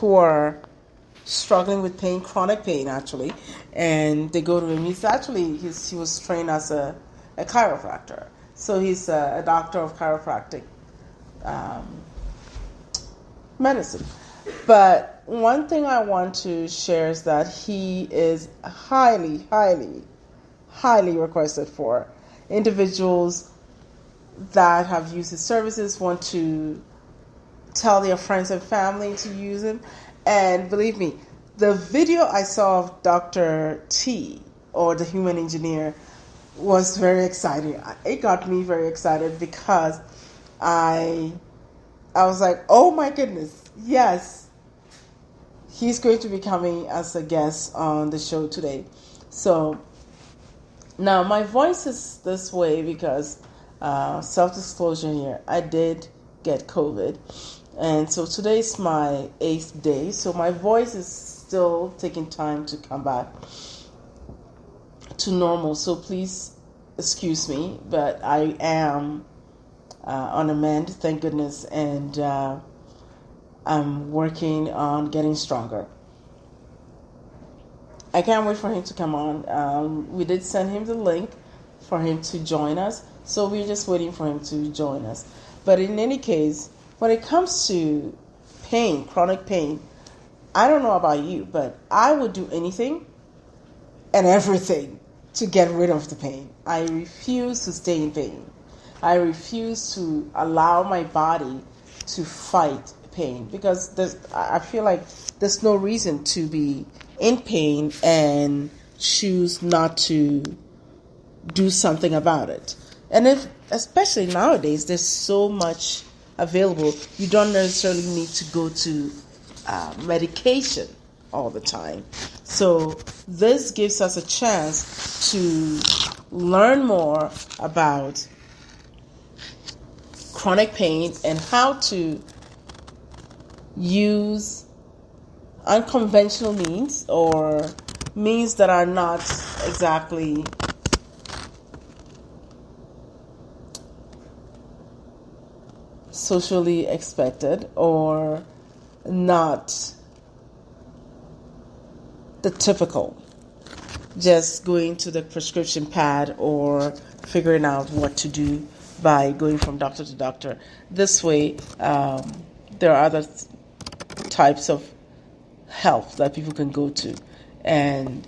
who are struggling with pain, chronic pain actually, and they go to him. He was trained as a chiropractor, so he's a doctor of chiropractic medicine. But one thing I want to share is that he is highly, highly, highly requested for individuals that have used his services, want to tell their friends and family to use him. And believe me, the video I saw of Dr. T, or the human engineer, was very exciting. It got me very excited because I was like, oh my goodness, yes, he's going to be coming as a guest on the show today. So now my voice is this way because self-disclosure here, I did get COVID, and so today's my 8th day, so my voice is still taking time to come back to normal, so please excuse me, but I am on a mend, thank goodness, and I'm working on getting stronger. I can't wait for him to come on. We did send him the link for him to join us, so we're just waiting for him to join us. But in any case, when it comes to pain, chronic pain, I don't know about you, but I would do anything and everything to get rid of the pain. I refuse to stay in pain. I refuse to allow my body to fight pain because I feel like there's no reason to be in pain and choose not to do something about it. And especially nowadays, there's so much available. You don't necessarily need to go to medication all the time. So this gives us a chance to learn more about chronic pain and how to use unconventional means or means that are not exactly socially expected or not the typical, just going to the prescription pad or figuring out what to do by going from doctor to doctor. This way, there are other types of help that people can go to, and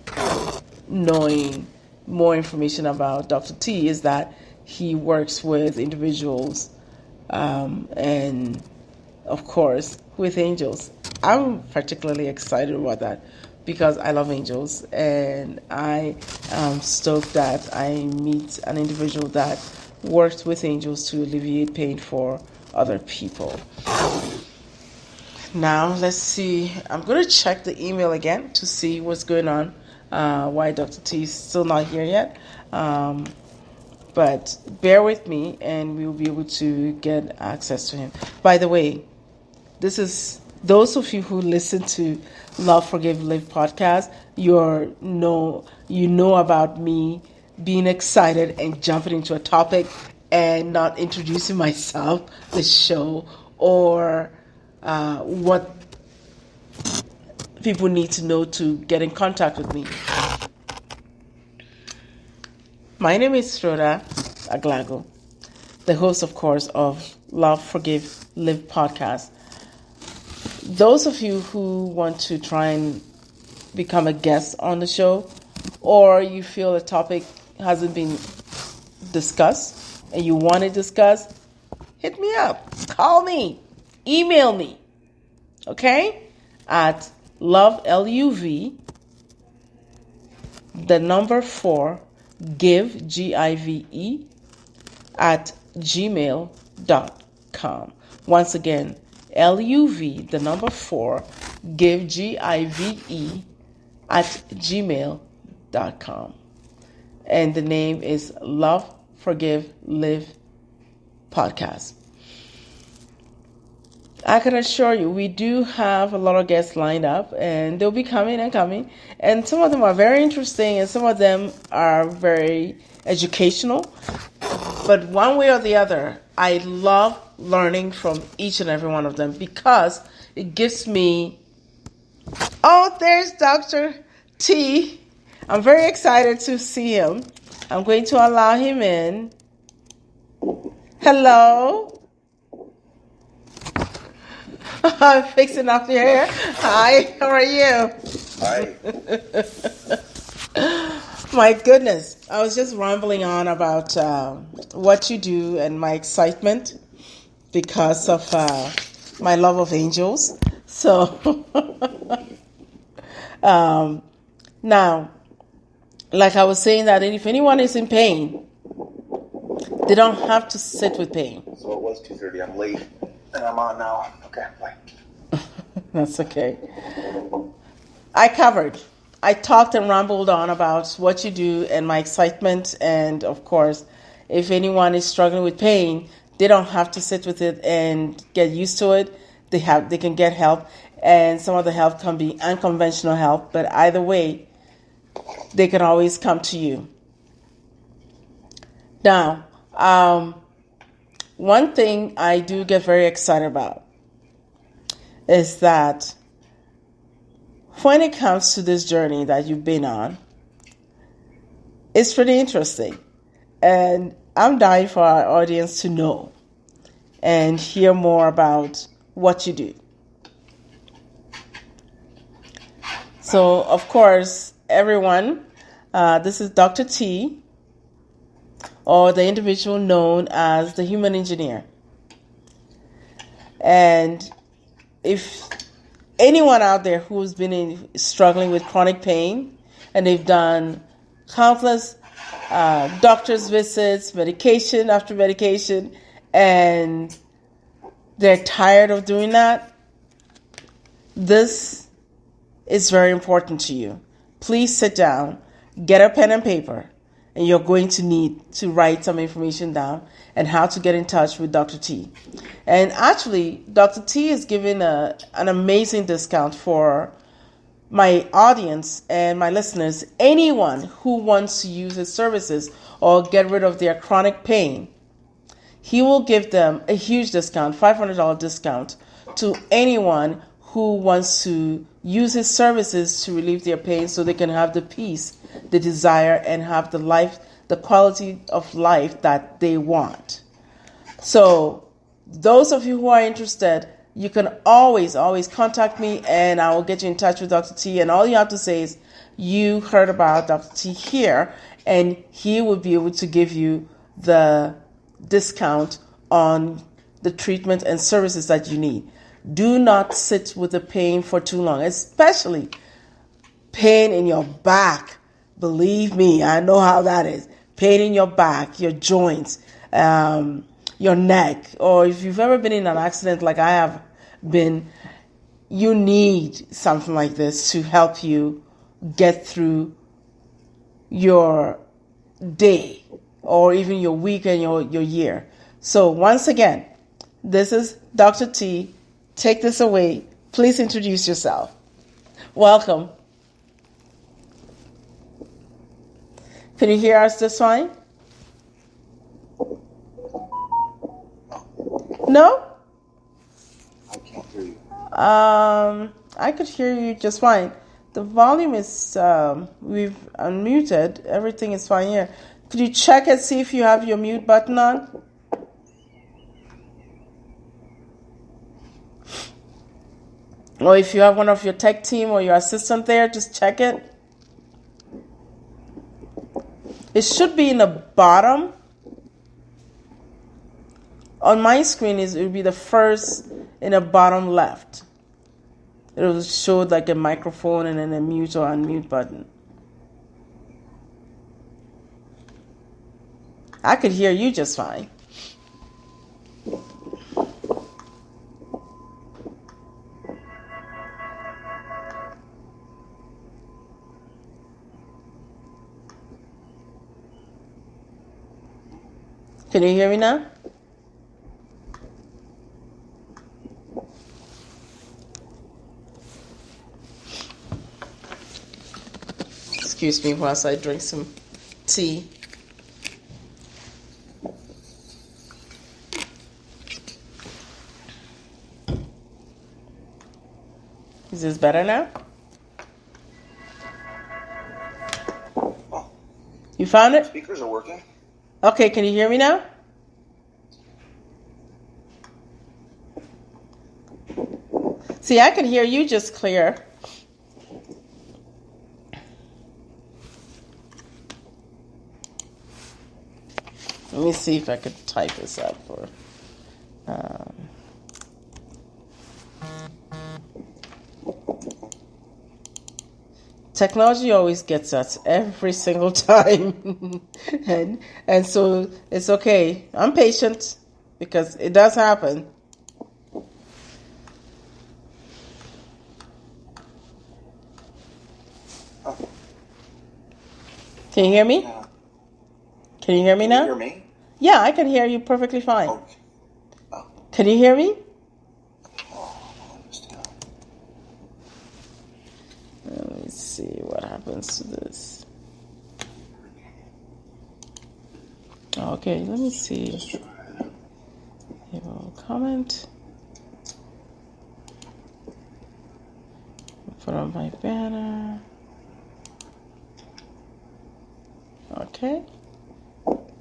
knowing more information about Dr. T is that he works with individuals and of course with angels. I'm particularly excited about that because I love angels, and I am stoked that I meet an individual that works with angels to alleviate pain for other people. Now, let's see. I'm going to check the email again to see what's going on, why Dr. T is still not here yet. But bear with me, and we'll be able to get access to him. By the way, this is those of you who listen to Love, Forgive, Live podcast. You know about me being excited and jumping into a topic and not introducing myself, the show, or what people need to know to get in contact with me. My name is Rhoda Aglago, the host, of course, of Love, Forgive, Live podcast. Those of you who want to try and become a guest on the show, or you feel a topic hasn't been discussed and you want to discuss, hit me up, call me, email me, okay? At LOVE, the number 4, give, GIVE, at gmail.com. Once again, LUV, the number 4, give, GIVE, at gmail.com. And the name is Love, Forgive, Live podcast. I can assure you, we do have a lot of guests lined up, and they'll be coming and coming. And some of them are very interesting, and some of them are very educational. But one way or the other, I love learning from each and every one of them because it gives me Oh, there's Dr. T. I'm very excited to see him. I'm going to allow him in. Hello. I'm fixing up your hair. Hi, how are you? Hi. My goodness. I was just rambling on about what you do and my excitement because of my love of angels. So, now, like I was saying, that if anyone is in pain, they don't have to sit with pain. So it was 2:30. I'm late, and I'm on now. Okay, bye. That's okay. I talked and rambled on about what you do and my excitement. And of course, if anyone is struggling with pain, they don't have to sit with it and get used to it. They can get help. And some of the help can be unconventional help. But either way, they can always come to you. Now, one thing I do get very excited about is that when it comes to this journey that you've been on, it's pretty interesting. And I'm dying for our audience to know and hear more about what you do. So, of course, everyone, this is Dr. T, or the individual known as the human engineer. And if anyone out there who's been struggling with chronic pain and they've done countless doctor's visits, medication after medication, and they're tired of doing that, this is very important to you. Please sit down, get a pen and paper, and you're going to need to write some information down and how to get in touch with Dr. T. And actually, Dr. T is giving an amazing discount for my audience and my listeners. Anyone who wants to use his services or get rid of their chronic pain, he will give them a huge discount, $500 discount, to anyone who wants to use his services to relieve their pain so they can have the peace, the desire, and have the quality of life that they want. So those of you who are interested, you can always contact me and I will get you in touch with Dr. T. And all you have to say is you heard about Dr. T here, and he will be able to give you the discount on the treatment and services that you need. Do not sit with the pain for too long, especially pain in your back. Believe me, I know how that is. Pain in your back, your joints, your neck, or if you've ever been in an accident like I have been, you need something like this to help you get through your day or even your week and your year. So once again, this is Dr. T. Take this away. Please introduce yourself. Welcome. Can you hear us just fine? No? I can't hear you. I could hear you just fine. The volume is, we've unmuted. Everything is fine here. Could you check and see if you have your mute button on? Or if you have one of your tech team or your assistant there, just check it. It should be in the bottom. On my screen, it will be the first in the bottom left. It will show like a microphone and then a mute or unmute button. I could hear you just fine. Can you hear me now? Excuse me whilst I drink some tea. Is this better now? Oh, You found it? speakers are working. Okay, can you hear me now? See, I can hear you just clear. Let me see if I could type this up for. Technology always gets us every single time, and so it's okay. I'm patient because it does happen. Can you hear me? Yeah. Can you hear me Can now? you hear me? Yeah, I can hear you perfectly fine. Oh. Oh. Can you hear me? Oh, I understand. Let me see what happens to this. Okay, let me see. Just try it. Here will comment. Put on my banner. Okay.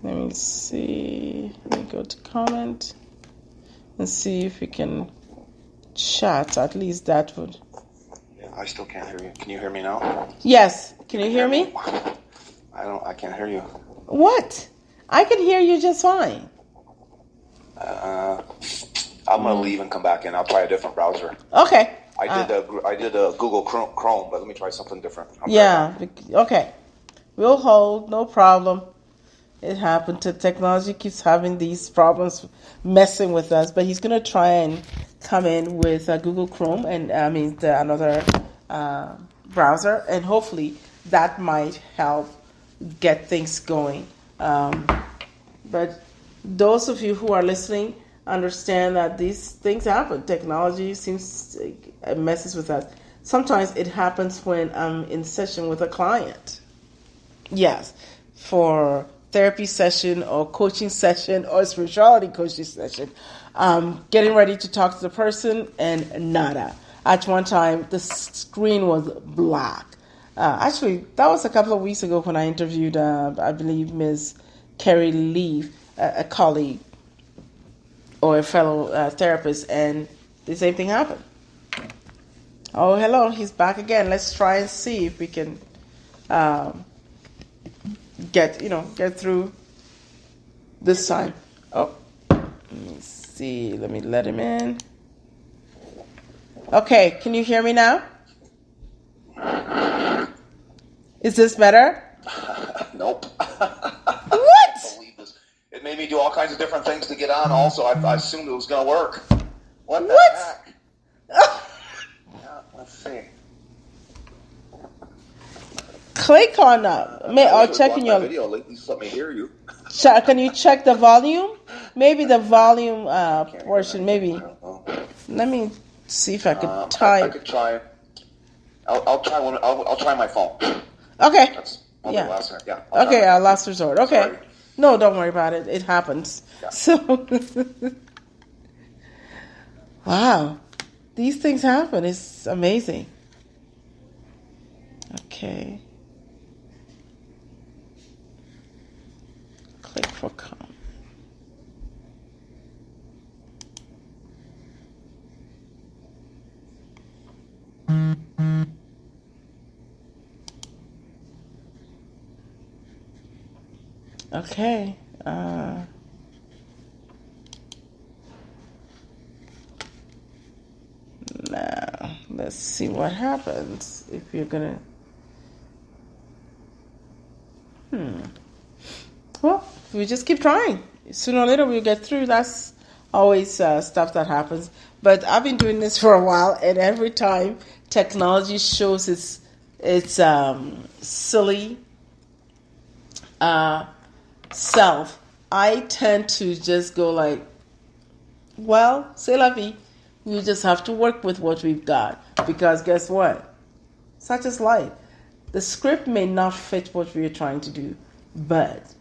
Let me see. Let me go to comment and see if we can chat. At least that would. Yeah, I still can't hear you. Can you hear me now? Yes. Can you hear me? I can't hear you. What? I can hear you just fine. I'm gonna leave and come back in. I'll try a different browser. Okay. I did a Google Chrome, but let me try something different. Yeah. Okay. We'll hold. No problem. It happened. Technology keeps having these problems messing with us, but he's going to try and come in with Google Chrome and another browser, and hopefully that might help get things going. But those of you who are listening understand that these things happen. Technology seems it messes with us. Sometimes it happens when I'm in session with a client. Yes, for therapy session or coaching session or spirituality coaching session, getting ready to talk to the person and nada. At one time, the screen was black. Actually, that was a couple of weeks ago when I interviewed, I believe, Ms. Carrie Leaf, a colleague or a fellow therapist, and the same thing happened. Oh, hello, he's back again. Let's try and see if we can get through this time. Oh, let me see. Let me let him in. Okay, can you hear me now? Is this better? Nope. What? Believe this. It made me do all kinds of different things to get on. Also, I assumed it was going to work. What the heck? Yeah, let's see. Click on or check in your video. At least let me hear you. Can you check the volume? Maybe the volume portion. Maybe. Let me see if I could type. I could try. I'll try one. I'll try my phone. Okay. That's yeah. last minute. Yeah. Okay, our last resort. Okay. Sorry. No, don't worry about it. It happens. Yeah. So, wow, these things happen. It's amazing. Okay. Click for comment. Okay. Now, let's see what happens if you're gonna. Well, we just keep trying. Sooner or later, we'll get through. That's always stuff that happens. But I've been doing this for a while, and every time technology shows its silly self, I tend to just go like, well, c'est la vie. We just have to work with what we've got. Because guess what? Such is life. The script may not fit what we are trying to do, but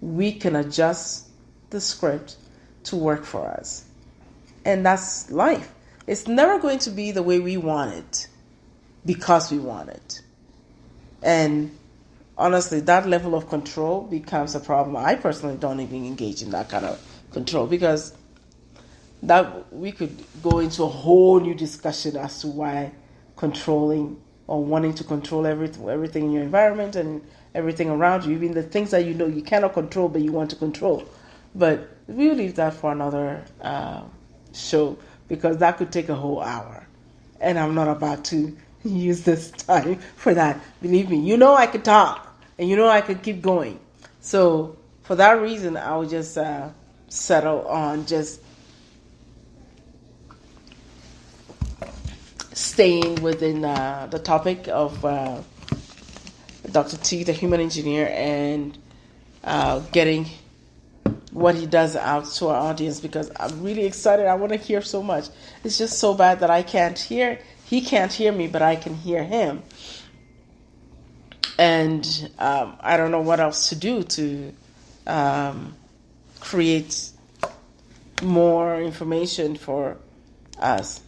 we can adjust the script to work for us. And that's life. It's never going to be the way we want it because we want it. And honestly, that level of control becomes a problem. I personally don't even engage in that kind of control because that we could go into a whole new discussion as to why controlling or wanting to control everything in your environment and everything around you, even the things that you know you cannot control but you want to control. But we'll leave that for another show because that could take a whole hour. And I'm not about to use this time for that. Believe me, you know I could talk and you know I could keep going. So for that reason, I would just settle on just staying within the topic of Dr. T, the human engineer, and getting what he does out to our audience because I'm really excited. I want to hear so much. It's just so bad that I can't hear. He can't hear me, but I can hear him. And I don't know what else to do to create more information for us.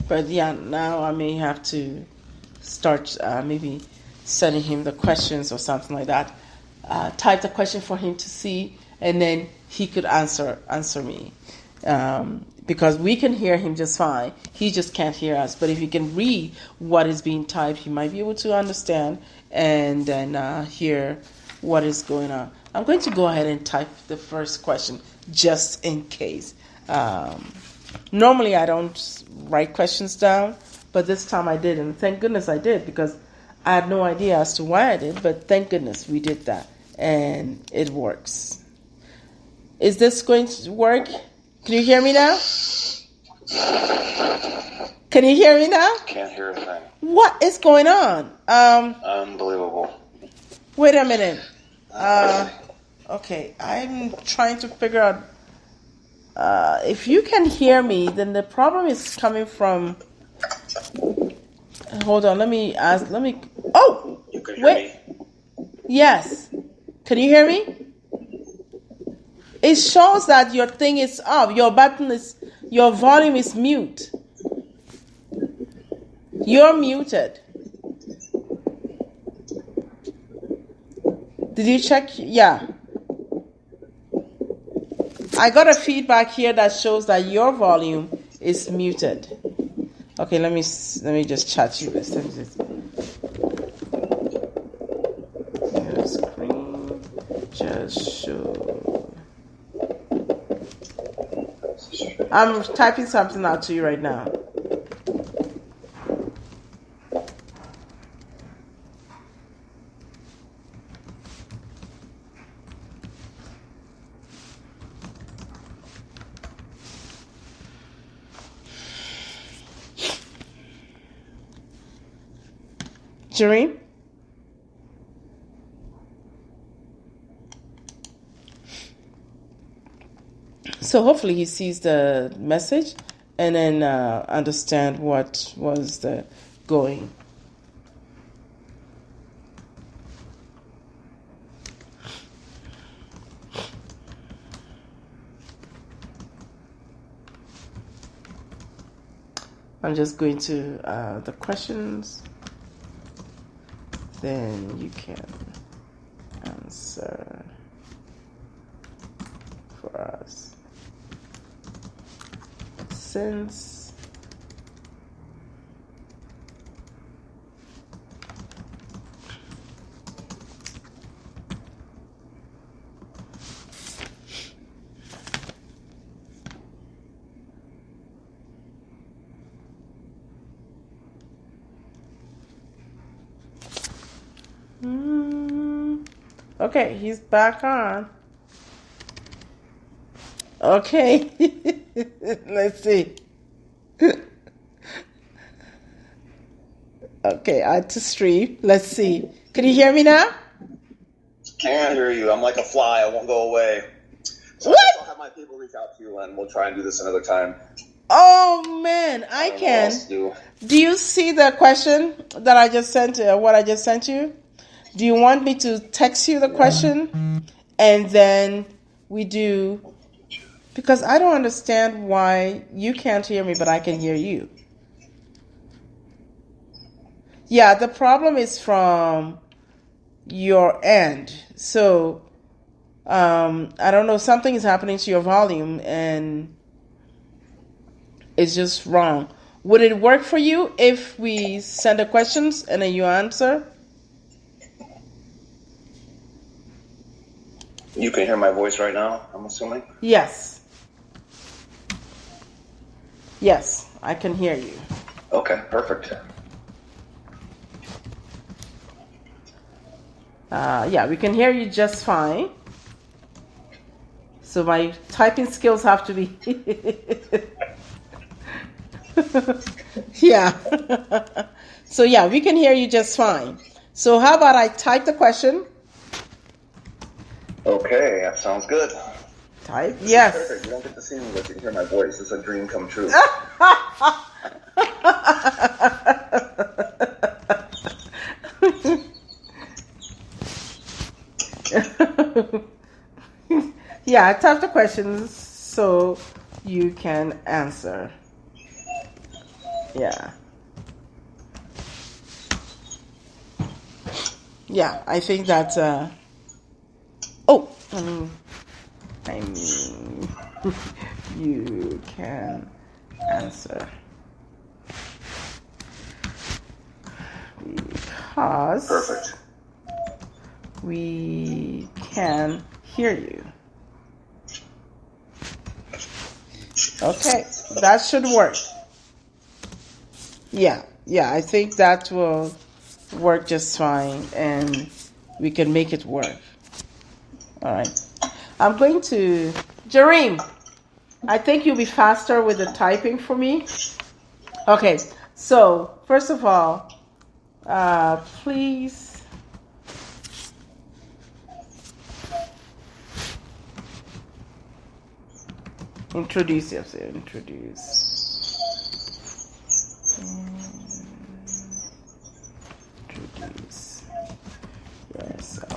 But yeah, now I may have to start maybe sending him the questions or something like that. Type the question for him to see, and then he could answer me. Because we can hear him just fine. He just can't hear us. But if he can read what is being typed, he might be able to understand and then hear what is going on. I'm going to go ahead and type the first question just in case. Normally I don't write questions down, but this time I did, and thank goodness I did because I had no idea as to why I did, but thank goodness we did that, and it works. Is this going to work? Can you hear me now? Can you hear me now? Can't hear a thing. What is going on? Unbelievable. Wait a minute. Okay, I'm trying to figure out. If you can hear me, then the problem is coming from. Hold on, let me. Oh, you can hear me. Yes. Can you hear me? It shows that your thing is off. Your volume is mute. You're muted. Did you check? Yeah. I got a feedback here that shows that your volume is muted. Okay, let me just chat you this. Your screen just showed. I'm typing something out to you right now. Jereen? So hopefully he sees the message and then understand what was the going. I'm just going to the questions. Then you can answer for us. Since okay, he's back on. Okay, let's see. Okay, add to stream. Let's see. Can you hear me now? Can't hear you. I'm like a fly. I won't go away. So What? I'll have my people reach out to you, and we'll try and do this another time. Oh man, I can. Do you see the question that I just sent? What I just sent you? Do you want me to text you the question And then we do, because I don't understand why you can't hear me, but I can hear you. Yeah, the problem is from your end. So, I don't know, something is happening to your volume and it's just wrong. Would it work for you if we send the questions and then you answer? You can hear my voice right now, I'm assuming? Yes. Yes, I can hear you. Okay, perfect. Yeah, we can hear you just fine. So my typing skills have to be... Yeah. So yeah, we can hear you just fine. So how about I type the question? Okay, that sounds good. Type? Yes. Perfect. You don't get to see me, but you can hear my voice. It's a dream come true. Yeah, type the questions so you can answer. Yeah. Yeah, I think that, I mean, you can answer. Because Perfect. we can hear you. Okay, that should work. Yeah, I think that will work just fine and we can make it work. All right. I'm going to... Jareem, I think you'll be faster with the typing for me. Okay, so first of all, please... Introduce yourself. Introduce yourself.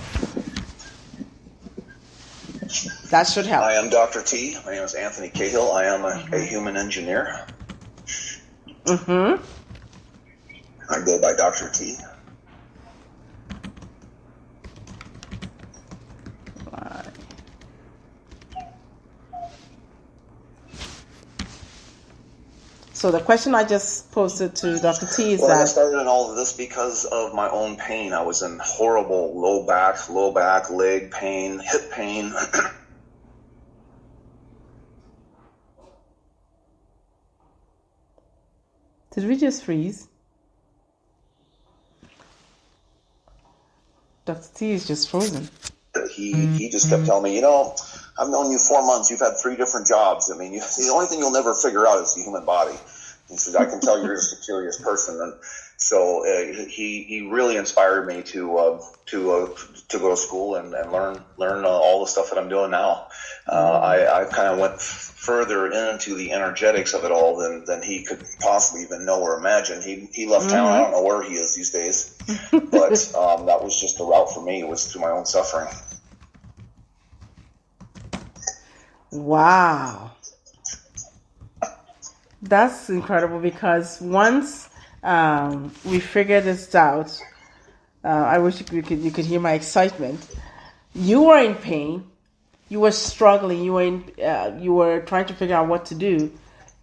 That should help. I am Dr. T. My name is Anthony Cahill. I am a human engineer. Mm-hmm. I go by Dr. T. So the question I just posted to Dr. T is I that... started in all of this because of my own pain. I was in horrible low back, leg pain, hip pain. Did we just freeze? Dr. T is just frozen. He just kept telling me, I've known you 4 months. You've had 3 different jobs. I mean, the only thing you'll never figure out is the human body. He said, I can tell you're just a curious person. And so he really inspired me to go to school and learn all the stuff that I'm doing now. I kind of went further into the energetics of it all than he could possibly even know or imagine. He left town. I don't know where he is these days. But that was just the route for me. It was through my own suffering. Wow. That's incredible because once we figured this out, I wish you could hear my excitement. You were in pain. You were struggling. You were trying to figure out what to do,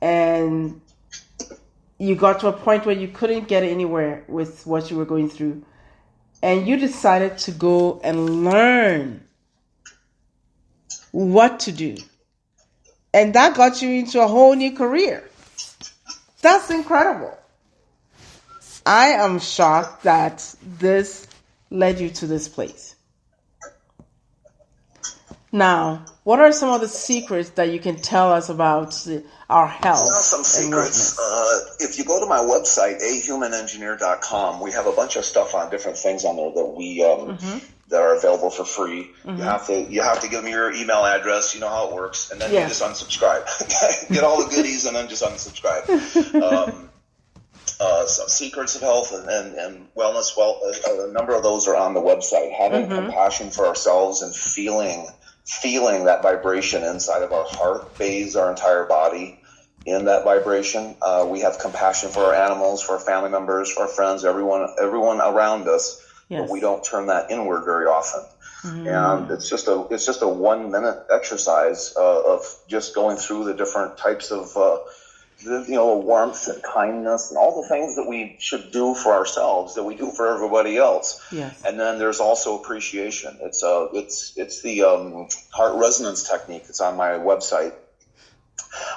and you got to a point where you couldn't get anywhere with what you were going through, and you decided to go and learn what to do, and that got you into a whole new career. That's incredible. I am shocked that this led you to this place. Now, what are some of the secrets that you can tell us about our health? Some secrets. If you go to my website, ahumanengineer.com, we have a bunch of stuff on different things on there that we that are available for free. Mm-hmm. You have to give me your email address. You know how it works, and then you just unsubscribe. Get all the goodies and then just unsubscribe. some secrets of health and wellness. Well, a number of those are on the website. Having compassion for ourselves and feeling that vibration inside of our heart bathes our entire body in that vibration. We have compassion for our animals, for our family members, for our friends, everyone around us. Yes. But we don't turn that inward very often. And it's just a 1 minute exercise of just going through the different types of warmth and kindness and all the things that we should do for ourselves that we do for everybody else. Yes. And then there's also appreciation. It's the heart resonance technique. It's on my website.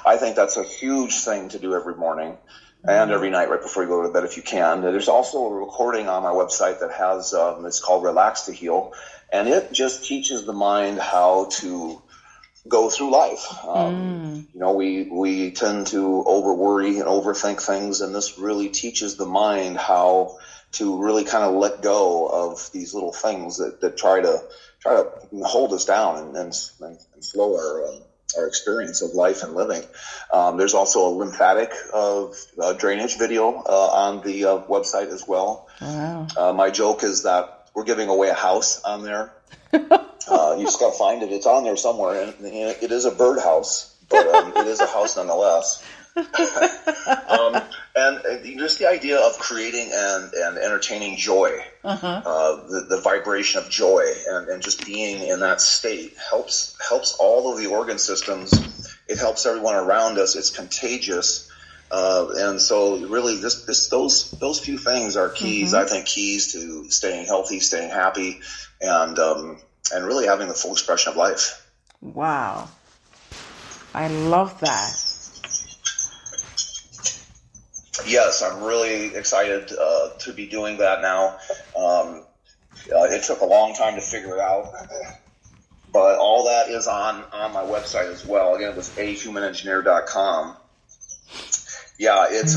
I think that's a huge thing to do every morning and every night right before you go to bed if you can. There's also a recording on my website that has it's called Relax to Heal, and it just teaches the mind how to go through life. We tend to over worry and overthink things, and this really teaches the mind how to really kind of let go of these little things that try to hold us down and slow our experience of life and living. There's also a lymphatic drainage video on the website as well. Wow. My joke is that we're giving away a house on there. You just got to find it. It's on there somewhere. And it is a birdhouse, but it is a house nonetheless. And just the idea of creating and entertaining joy, the vibration of joy and just being in that state helps all of the organ systems. It helps everyone around us. It's contagious. And so really those few things are keys, I think, keys to staying healthy, staying happy, and really having the full expression of life. Wow. I love that. Yes, I'm really excited to be doing that now. It took a long time to figure it out, but all that is on my website as well. Again, it was ahumanengineer.com. Yeah, it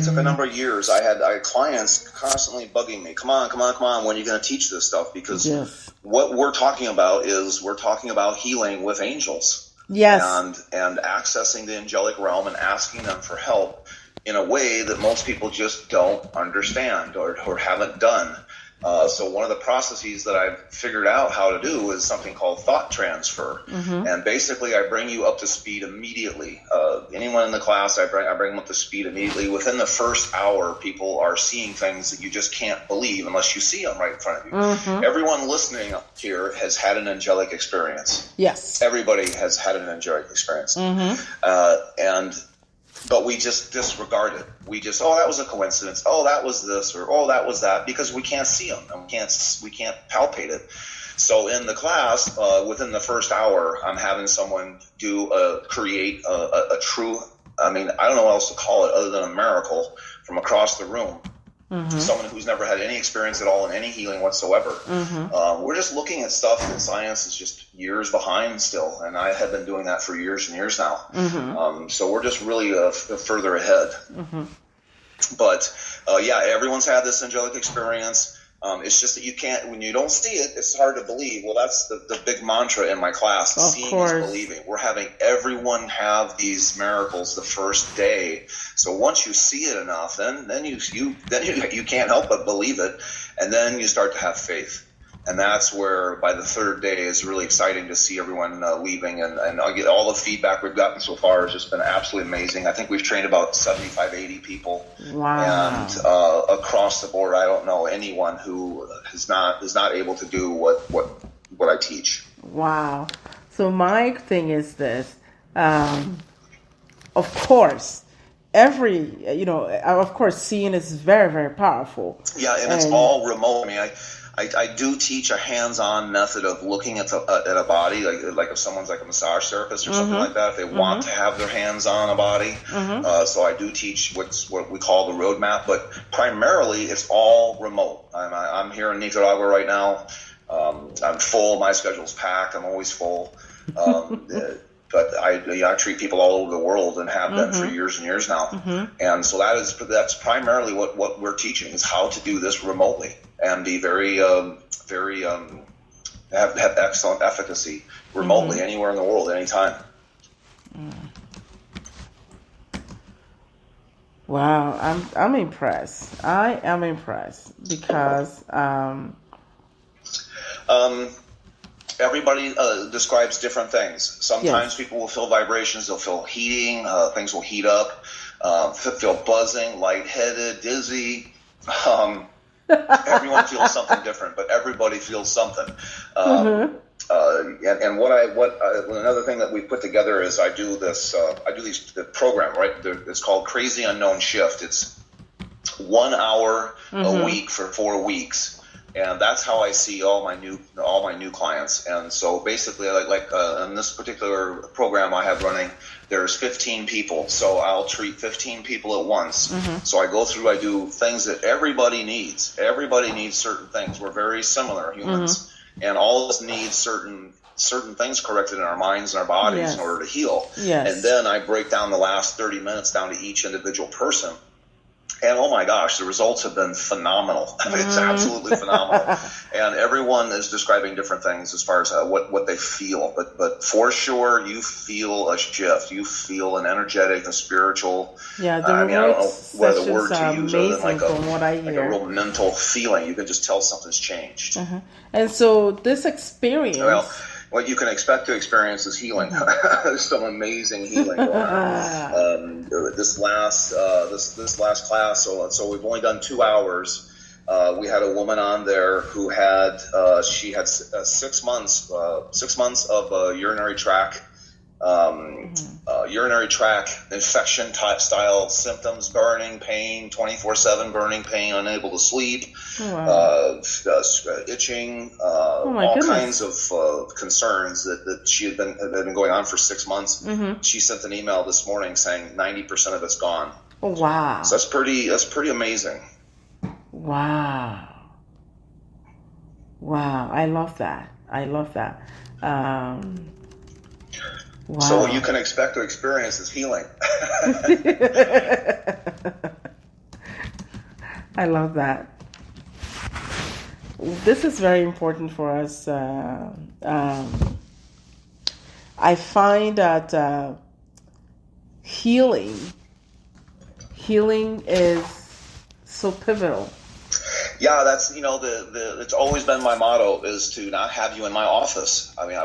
took a number of years. I had clients constantly bugging me. Come on, when are you going to teach this stuff? Because what we're talking about is healing with angels. Yes. And accessing the angelic realm and asking them for help in a way that most people just don't understand or haven't done. So one of the processes that I've figured out how to do is something called thought transfer. And basically I bring you up to speed immediately. Anyone in the class, I bring them up to speed immediately. Within the first hour, people are seeing things that you just can't believe unless you see them right in front of you. Everyone listening here has had an angelic experience. Yes. Everybody has had an angelic experience. But we just disregard it. We just, that was a coincidence. That was this, or that was that, because we can't see them and we can't palpate it. So in the class, within the first hour, I'm having someone create a true, I don't know what else to call it other than a miracle from across the room. Someone who's never had any experience at all in any healing whatsoever. We're just looking at stuff that science is just years behind still, and I have been doing that for years and years now. So we're just really further ahead. But everyone's had this angelic experience. It's just that you can't, when you don't see it, it's hard to believe. Well, that's the big mantra in my class. Seeing is believing. We're having everyone have these miracles the first day. So once you see it enough, then you can't help but believe it, and then you start to have faith. And that's where, by the third day, is really exciting to see everyone leaving. And I'll get all the feedback we've gotten so far has just been absolutely amazing. I think we've trained about 75, 80 people. Wow. And across the board, I don't know anyone who is not able to do what I teach. Wow. So my thing is this. Of course, seeing is very, very powerful. Yeah, and it's all remote. I do teach a hands-on method of looking at a body, like if someone's like a massage therapist or something like that, if they want to have their hands on a body. So I do teach what we call the roadmap, but primarily it's all remote. I'm here in Nicaragua right now. I'm full. My schedule's packed. I'm always full. But I treat people all over the world and have been for years and years now. And so that's primarily what we're teaching, is how to do this remotely and be very have excellent efficacy remotely anywhere in the world, anytime. Wow, I'm impressed. I am impressed because Everybody describes different things. Sometimes yes. people will feel vibrations. They'll feel heating. Things will heat up. Feel buzzing, lightheaded, dizzy. Everyone feels something different, but everybody feels something. And another thing that we put together is I do the program, right? It's called Crazy Unknown Shift. It's 1 hour a week for 4 weeks. And that's how I see all my new clients. And so basically, like in this particular program I have running, there's 15 people. So I'll treat 15 people at once. So I go through, I do things that everybody needs. Everybody needs certain things. We're very similar humans, and all of us need certain things corrected in our minds and our bodies in order to heal. And then I break down the last 30 minutes down to each individual person. And oh my gosh, the results have been phenomenal. It's absolutely phenomenal. And everyone is describing different things as far as what they feel. But for sure, you feel a shift. You feel an energetic, a spiritual. Yeah, I don't know what the word are to use amazing other than from what I hear. like a real mental feeling. You can just tell something's changed. And so this experience. Well, what you can expect to experience is healing. There's some amazing healing going on. This last class, so we've only done 2 hours. We had a woman on there who had 6 months of urinary tract infection type style symptoms, burning pain, 24/7 burning pain, unable to sleep, itching, all kinds of concerns that she had been going on for 6 months. She sent an email this morning saying 90% of it's gone. Oh, wow. So that's pretty amazing. Wow. I love that. Wow. So what you can expect to experience is healing. I love that. This is very important for us. I find that healing is so pivotal. Yeah, that's it's always been my motto is to not have you in my office. I mean, I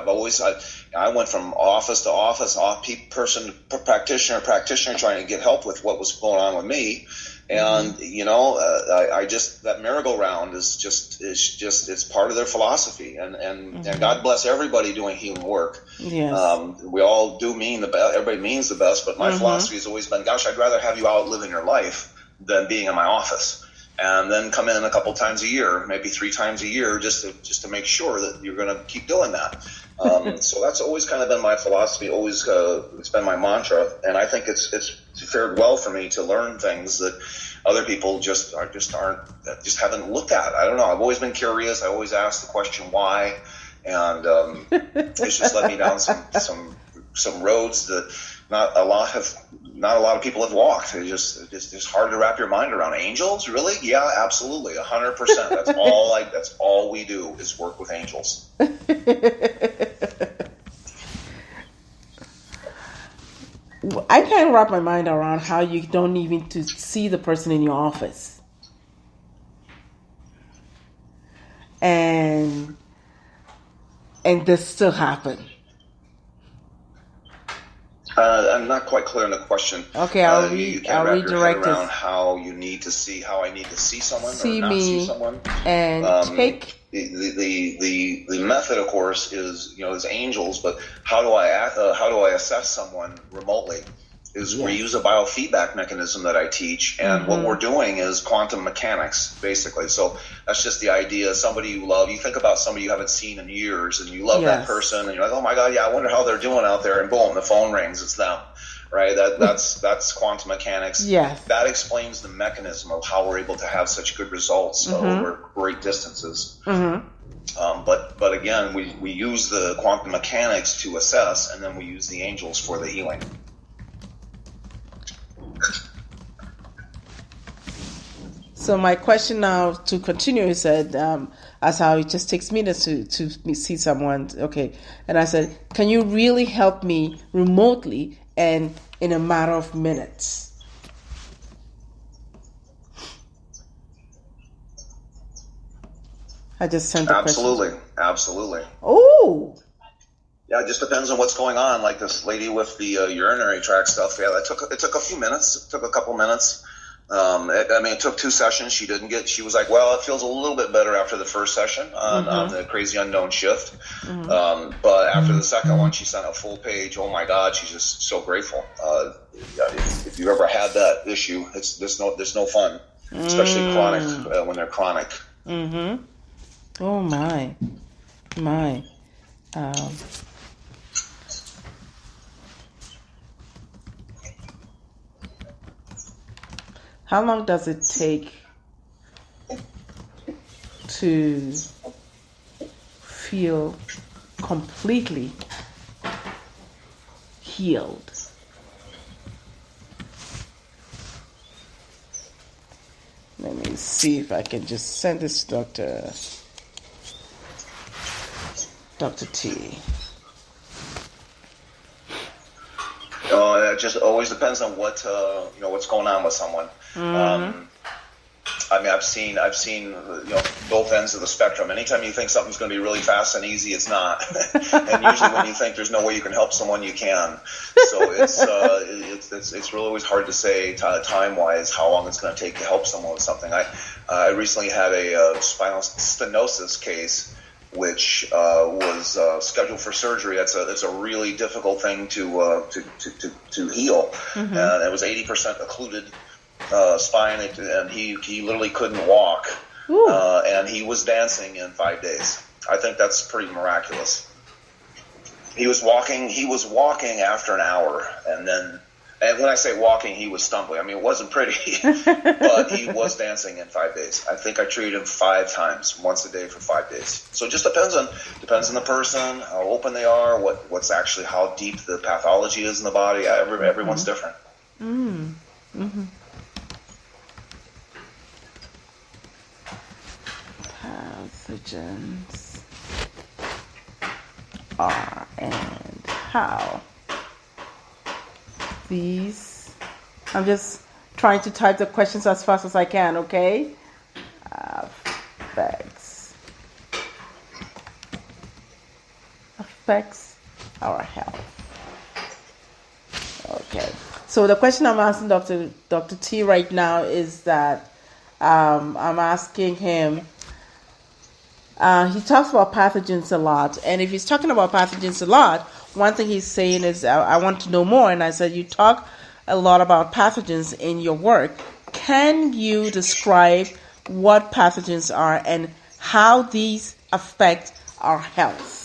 went from office to office, person to practitioner, trying to get help with what was going on with me, and I just that merry-go-round is just it's part of their philosophy, and God bless everybody doing healing work. Yes. We all do mean the best. Everybody means the best, but my philosophy has always been, gosh, I'd rather have you out living your life than being in my office. And then come in a couple times a year, maybe 3 times a year, just to make sure that you're going to keep doing that. So that's always kind of been my philosophy. Always, it's been my mantra, and I think it's fared well for me to learn things that other people just haven't looked at. I don't know. I've always been curious. I always ask the question why, and it's just led me down some roads that not a lot of people have walked. It's hard to wrap your mind around. Angels, really? Yeah, absolutely, 100%. That's all we do is work with angels. I can't wrap my mind around how you don't even to see the person in your office, and this still happen. I'm not quite clear on the question. Okay, I'll redirect around how I need to see someone see or not me see someone, and take the method, of course, is angels. But how do I assess someone remotely? We use a biofeedback mechanism that I teach, and what we're doing is quantum mechanics, basically. So that's just the idea. Somebody you love, you think about somebody you haven't seen in years, and you love that person, and you're like, oh my God, yeah, I wonder how they're doing out there, and boom, the phone rings, it's them, right? That's quantum mechanics. Yes. That explains the mechanism of how we're able to have such good results over great distances. But again, we use the quantum mechanics to assess, and then we use the angels for the healing. So my question now to continue, he said, as how it just takes minutes to see someone. Okay. And I said, can you really help me remotely and in a matter of minutes? I just sent the Absolutely. question. Absolutely. Oh. Yeah, it just depends on what's going on. Like this lady with the urinary tract stuff. Yeah, it took a few minutes. It took a couple minutes. It took 2 sessions. She was like, well, it feels a little bit better after the first session on the Crazy Unknown shift. But after the second one, she sent a full page. Oh my God, she's just so grateful. If you've ever had that issue, there's no fun, especially chronic, when they're chronic. Mm-hmm. Oh my. How long does it take to feel completely healed? Let me see if I can just send this to Dr. T. It just always depends on what's going on with someone. I've seen both ends of the spectrum. Anytime you think something's going to be really fast and easy, it's not. And usually when you think there's no way you can help someone, you can. So it's really always hard to say time wise how long it's going to take to help someone with something. I recently had a spinal stenosis case, which was scheduled for surgery. It's a really difficult thing to heal, and it was 80% occluded spine, and he literally couldn't walk, and he was dancing in 5 days. I think that's pretty miraculous. He was walking after an hour, and when I say walking, he was stumbling. I mean, it wasn't pretty, but he was dancing in 5 days. I think I treated him 5 times, once a day for 5 days. So it just depends on the person, how open they are, what's actually how deep the pathology is in the body. Everyone's different. Pathogens are and how these. I'm just trying to type the questions as fast as I can, okay? Affects our health. Okay. So the question I'm asking Dr. T right now is that I'm asking him. He talks about pathogens a lot, and if he's talking about pathogens a lot, one thing he's saying is, I want to know more. And I said, you talk a lot about pathogens in your work. Can you describe what pathogens are and how these affect our health?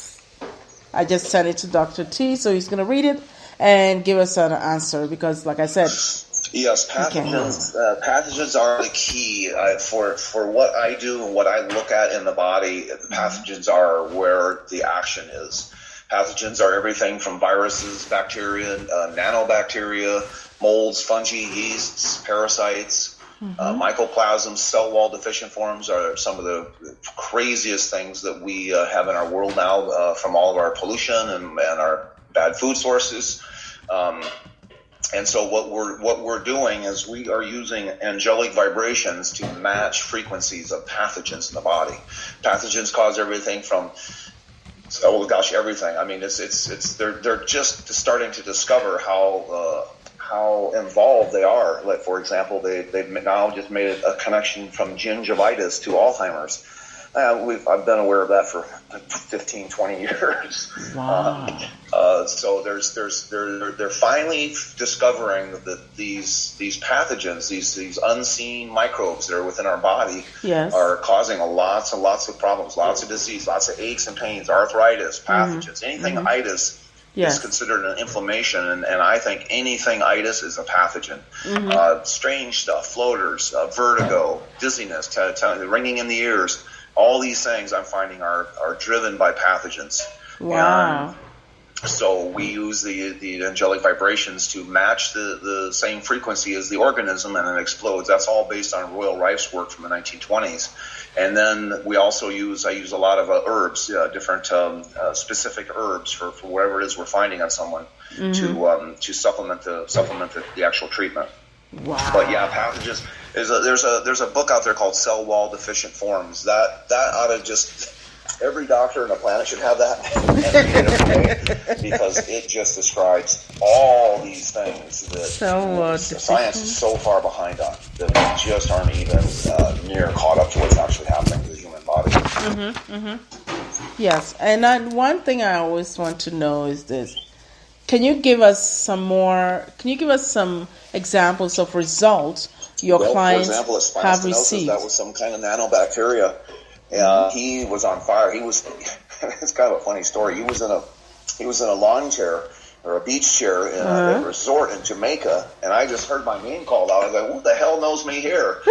I just sent it to Dr. T, so he's going to read it and give us an answer because, like I said, yes, pathogens are the key for what I do and what I look at in the body. Pathogens are where the action is. Pathogens are everything from viruses, bacteria, nanobacteria, molds, fungi, yeasts, parasites, mycoplasms, cell wall deficient forms are some of the craziest things that we have in our world now from all of our pollution and our bad food sources. And so what we're doing is we are using angelic vibrations to match frequencies of pathogens in the body. Pathogens cause everything from everything. I mean, they're just starting to discover how involved they are. Like, for example, they've now just made a connection from gingivitis to Alzheimer's. I've been aware of that for 15, 20 years. Wow. So they're finally discovering that these pathogens, these unseen microbes that are within our body, are causing lots and lots of problems, lots of disease, lots of aches and pains, arthritis, pathogens, anything itis. Is considered an inflammation, and I think anything itis is a pathogen. Strange stuff, floaters, vertigo, dizziness, ringing in the ears, all these things I'm finding are driven by pathogens. Wow. So we use the angelic vibrations to match the same frequency as the organism, and it explodes. That's all based on Royal Rife's work from the 1920s. And then we also I use a lot of herbs, different specific herbs for whatever it is we're finding on someone to supplement the actual treatment. Wow. But yeah, pathogens there's a book out there called Cell Wall Deficient Forms. That ought to just every doctor on the planet should have that because it just describes all these things that science is so far behind on that we just aren't even near caught up to what's actually happening to the human body. Yes, and one thing I always want to know is this. Can you give us some examples of results your clients have received? That was some kind of nanobacteria. And he was on fire. It's kind of a funny story. He was in a lawn chair or a beach chair in a resort in Jamaica, and I just heard my name called out. I was like, "Who the hell knows me here?"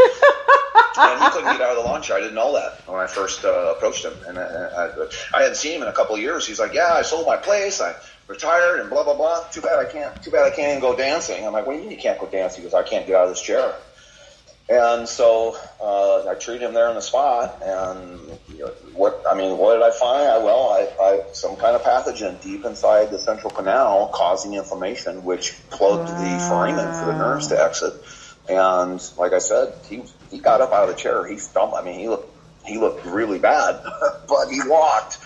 And he couldn't get out of the lawn chair. I didn't know that when I first approached him, and I hadn't seen him in a couple of years. He's like, "Yeah, I sold my place. I retired, and blah blah blah. Too bad I can't even go dancing." I'm like, "What do you mean you can't go dancing?" He goes, "I can't get out of this chair." And so I treated him there in the spot, and what did I find? I some kind of pathogen deep inside the central canal causing inflammation, which plugged the foramen for the nerves to exit. And like I said, he got up out of the chair. He stumbled. I mean, he looked really bad, but he walked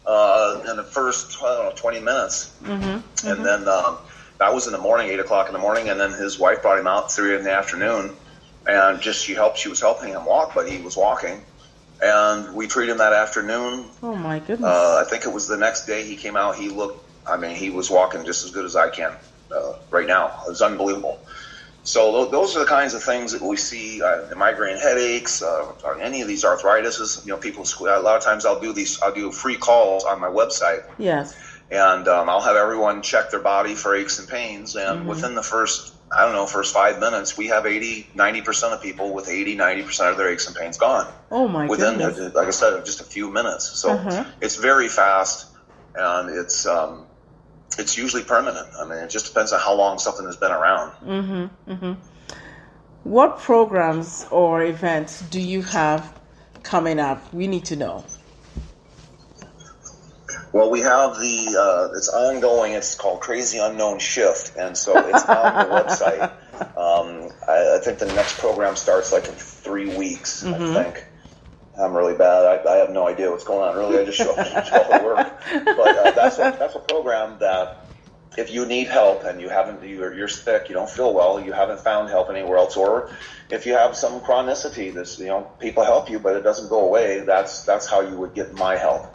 in the first 20 minutes, and then that was in the morning, 8 o'clock in the morning, and then his wife brought him out 3 in the afternoon. And she was helping him walk, but he was walking. And we treated him that afternoon. Oh, my goodness. I think it was the next day he came out. He was walking just as good as I can right now. It was unbelievable. So those are the kinds of things that we see, the migraine headaches, any of these arthritises. People, a lot of times I'll do free calls on my website. Yes. And I'll have everyone check their body for aches and pains. And within the first 5 minutes, we have 80-90% of people with 80-90% of their aches and pains gone. Oh my goodness. Within, like I said, just a few minutes. So it's very fast, and it's usually permanent. I mean, it just depends on how long something has been around. What programs or events do you have coming up? We need to know. Well, we have it's ongoing. It's called Crazy Unknown Shift, and so it's on the website. I think the next program starts like in 3 weeks, I think. I'm really bad. I have no idea what's going on. Really, I just show up to work. But that's a program that if you need help and you're sick, you don't feel well, you haven't found help anywhere else, or if you have some chronicity, people help you, but it doesn't go away. That's how you would get my help.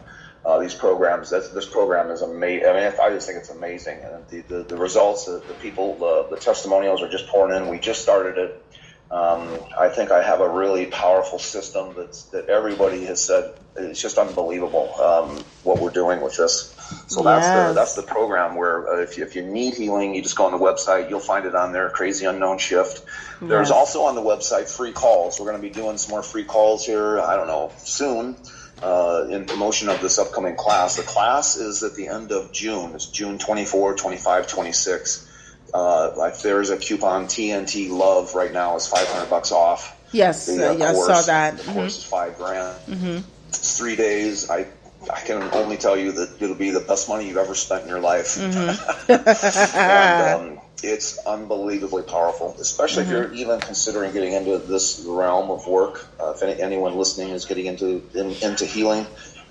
These programs. This program is amazing. I mean, I just think it's amazing, and the results, the people, the testimonials are just pouring in. We just started it. I think I have a really powerful system that everybody has said it's just unbelievable what we're doing with this. So that's the program where if you need healing, you just go on the website. You'll find it on there, Crazy Unknown Shift. There's also on the website free calls. We're going to be doing some more free calls here, I don't know, soon. In promotion of this upcoming class. The class is at the end of June. It's June 24, 25, 26. There's a coupon, TNT Love, right now is $500 off. Yes, I saw that. The course is $5,000. It's 3 days. I can only tell you that it'll be the best money you've ever spent in your life. And, it's unbelievably powerful, especially if you're even considering getting into this realm of work. If anyone listening is getting into healing,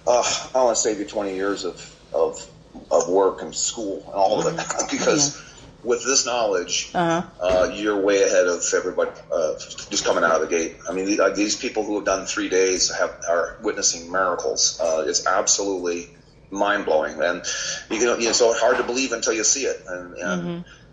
I want to save you 20 years of work and school and all of it, because with this knowledge, you're way ahead of everybody just coming out of the gate. I mean, these people who have done 3 days are witnessing miracles. It's absolutely mind-blowing, and so it's hard to believe until you see it,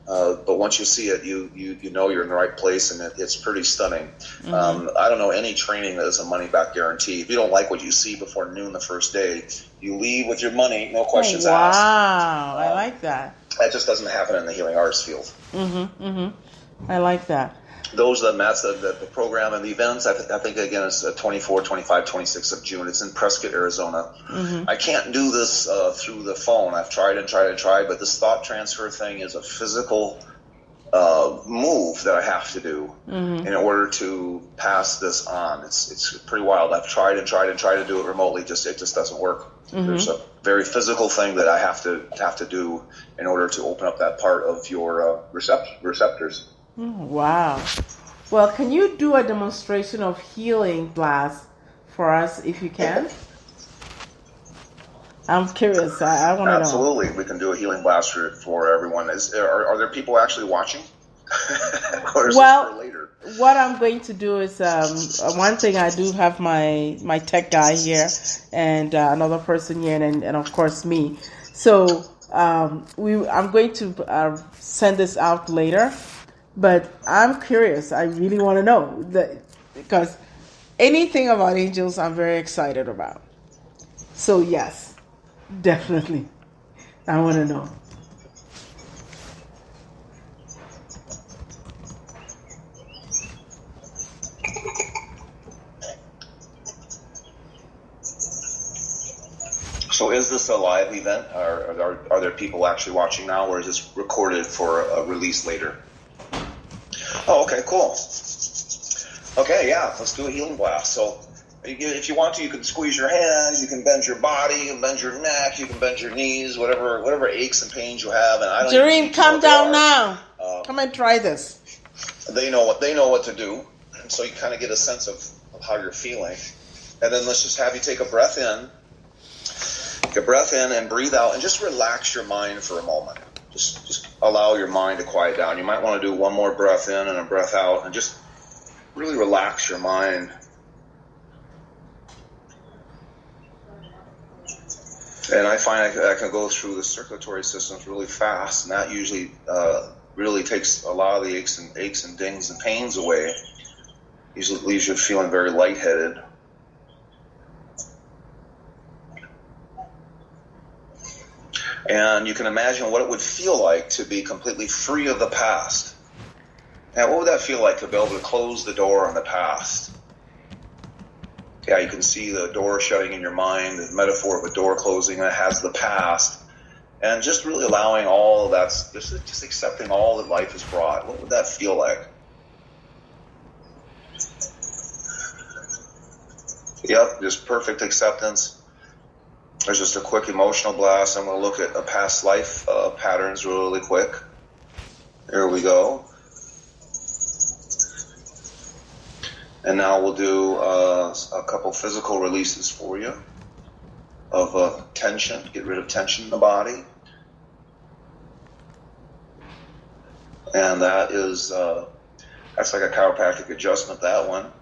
but once you see it, you know you're in the right place, and it's pretty stunning. I don't know any training that is a money-back guarantee. If you don't like what you see before noon the first day, you leave with your money, no questions asked. Wow, I like that. That just doesn't happen in the healing arts field. I like that. Those are the program and the events. I think again, it's 24, 25, 26 of June. It's in Prescott, Arizona. I can't do this through the phone. I've tried, but this thought transfer thing is a physical move that I have to do in order to pass this on. It's pretty wild. I've tried to do it remotely. It just doesn't work. There's a very physical thing that I have to do in order to open up that part of your receptors. Wow. Well, can you do a demonstration of healing blast for us if you can? I'm curious. I want to know. Absolutely, we can do a healing blast for everyone. Are there people actually watching? Or is this for later? What I'm going to do is one thing. I do have my tech guy here and another person here, and of course me. So I'm going to send this out later. But I'm curious. I really want to know that because anything about angels, I'm very excited about. So yes, definitely, I want to know. So is this a live event? Are there people actually watching now, or is this recorded for a release later? Oh, okay, cool. Okay, yeah, let's do a healing blast. So if you want to, you can squeeze your hands, you can bend your body, you can bend your neck, you can bend your knees, whatever aches and pains you have. And I don't Jareem, come down now. Come and try this. They know what to do, and so you kind of get a sense of how you're feeling. And then let's just have you take a breath in. Take a breath in and breathe out, and just relax your mind for a moment. Just allow your mind to quiet down. You might want to do one more breath in and a breath out, and just really relax your mind. And I find I can go through the circulatory systems really fast, and that usually really takes a lot of the aches and dings and pains away. Usually leaves you feeling very lightheaded. And you can imagine what it would feel like to be completely free of the past. Now, what would that feel like to be able to close the door on the past? Yeah, you can see the door shutting in your mind, the metaphor of a door closing that has the past. And just really allowing all of that, just accepting all that life has brought. What would that feel like? Yep, just perfect acceptance. There's just a quick emotional blast. I'm going to look at a past life patterns really quick. Here we go. And now we'll do a couple physical releases for you of tension. Get rid of tension in the body. And that is, that's like a chiropractic adjustment, that one.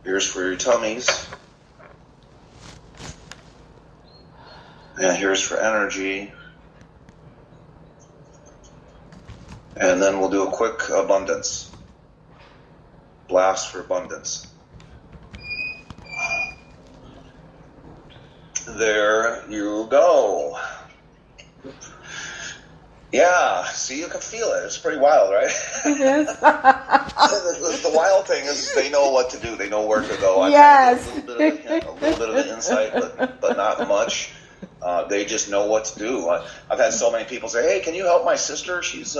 Here's for your tummies. And here's for energy. And then we'll do a quick abundance. Blast for abundance. There you go. Yeah, see, you can feel it. It's pretty wild, right? Yes. The wild thing is they know what to do. They know where to go. Yes. A little bit of the insight, but not much. They just know what to do. I've had so many people say, "Hey, can you help my sister? She's,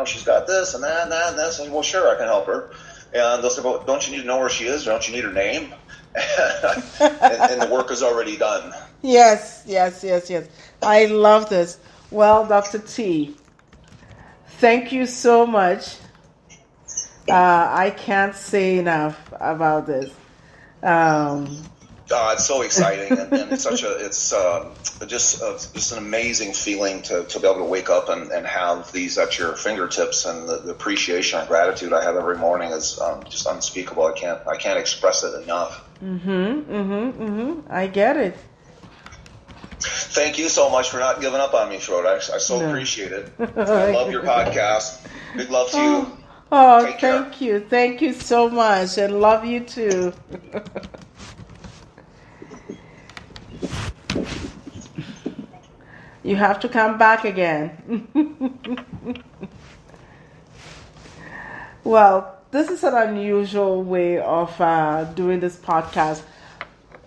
she's got this and that and that and that." So, well, sure, I can help her. And they'll say, "Well, don't you need to know where she is? Don't you need her name?" and the work is already done. Yes. I love this. Well, Dr. T, thank you so much. I can't say enough about this. It's so exciting, and it's just an amazing feeling to be able to wake up and have these at your fingertips, and the appreciation and gratitude I have every morning is just unspeakable. I can't express it enough. I get it. Thank you so much for not giving up on me, Schroeder. I so appreciate it. I love your podcast. Big love to you. Oh, thank you. Thank you so much, and love you too. You have to come back again. Well, this is an unusual way of doing this podcast.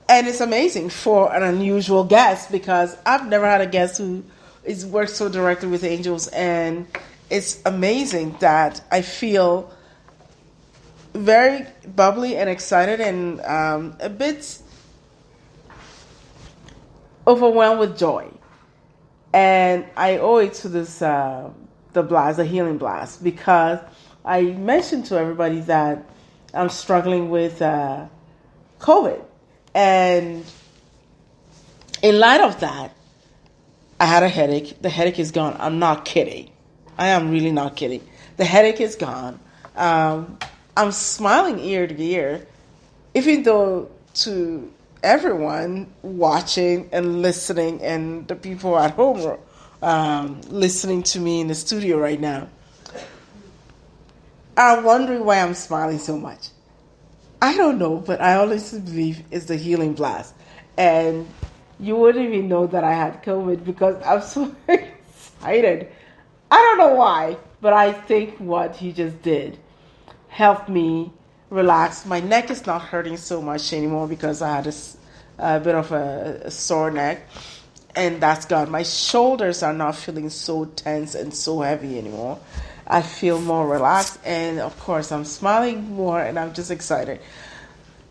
And it's amazing for an unusual guest because I've never had a guest who works so directly with angels. And it's amazing that I feel very bubbly and excited and a bit overwhelmed with joy. And I owe it to this, the healing blast, because I mentioned to everybody that I'm struggling with COVID. And in light of that, I had a headache. The headache is gone. I'm not kidding. I am really not kidding. The headache is gone. I'm smiling ear to ear, even though to everyone watching and listening and the people at home listening to me in the studio right now are wondering why I'm smiling so much. I don't know, but I honestly believe it's the healing blast. And you wouldn't even know that I had COVID because I'm so excited. I don't know why, but I think what he just did helped me relax. My neck is not hurting so much anymore because I had a bit of a sore neck, and that's gone. My shoulders are not feeling so tense and so heavy anymore. I feel more relaxed, and of course I'm smiling more, and I'm just excited.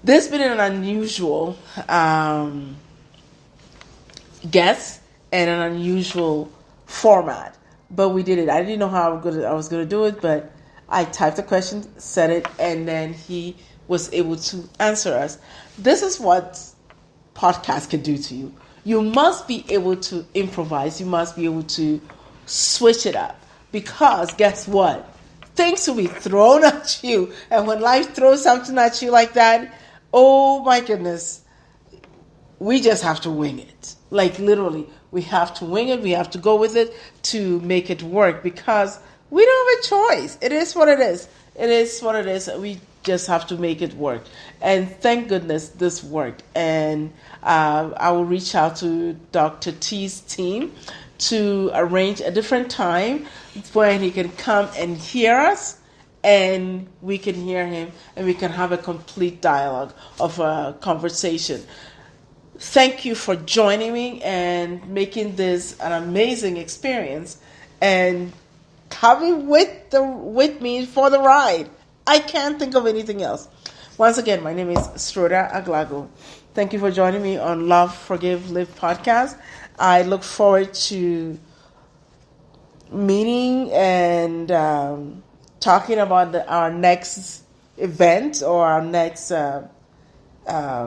This has been an unusual guest and an unusual format, but we did it. I didn't know how I was going to do it, but I typed the question, said it, and then he was able to answer us. This is what podcasts can do to you. You must be able to improvise. You must be able to switch it up. Because guess what? Things will be thrown at you. And when life throws something at you like that, oh my goodness, we just have to wing it. Like literally, we have to wing it. We have to go with it to make it work because we don't have a choice. It is what it is. It is what it is. We just have to make it work. And thank goodness this worked. And I will reach out to Dr. T's team to arrange a different time when he can come and hear us and we can hear him and we can have a complete dialogue of a conversation. Thank you for joining me and making this an amazing experience and coming with me for the ride. I can't think of anything else. Once again, my name is Stroda Aglago. Thank you for joining me on Love, Forgive, Live podcast. I look forward to meeting and talking about our next event or our next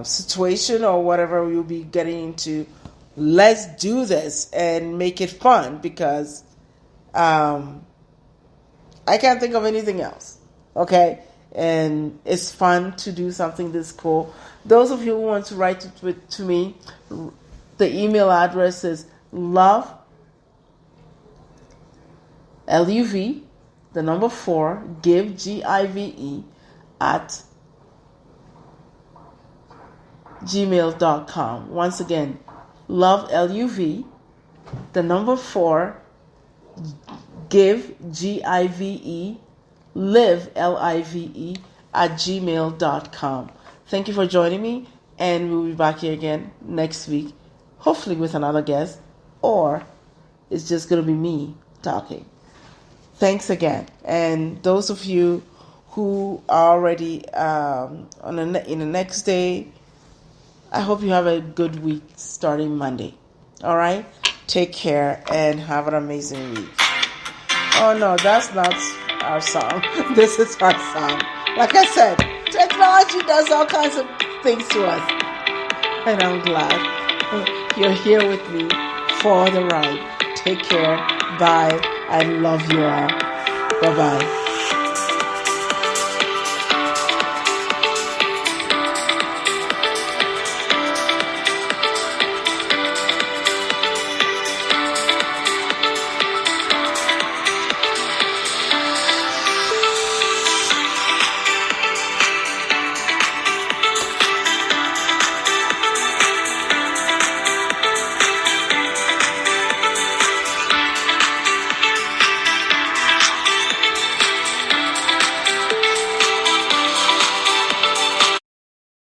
situation or whatever we'll be getting into. Let's do this and make it fun because I can't think of anything else. Okay? And it's fun to do something this cool. Those of you who want to write to me, the email address is love, LUV, the number 4, give, GIVE, at gmail.com. Once again, love, LUV, the number 4, give, GIVE, live, LIVE, at gmail.com. Thank you for joining me, and we'll be back here again next week, hopefully with another guest, or it's just going to be me talking. Thanks again. And those of you who are already in the next day, I hope you have a good week starting Monday. All right? Take care and have an amazing week. Oh, no, that's not our song. This is our song. Like I said, technology does all kinds of things to us. And I'm glad you're here with me for the ride. Take care. Bye. I love you all. Bye-bye.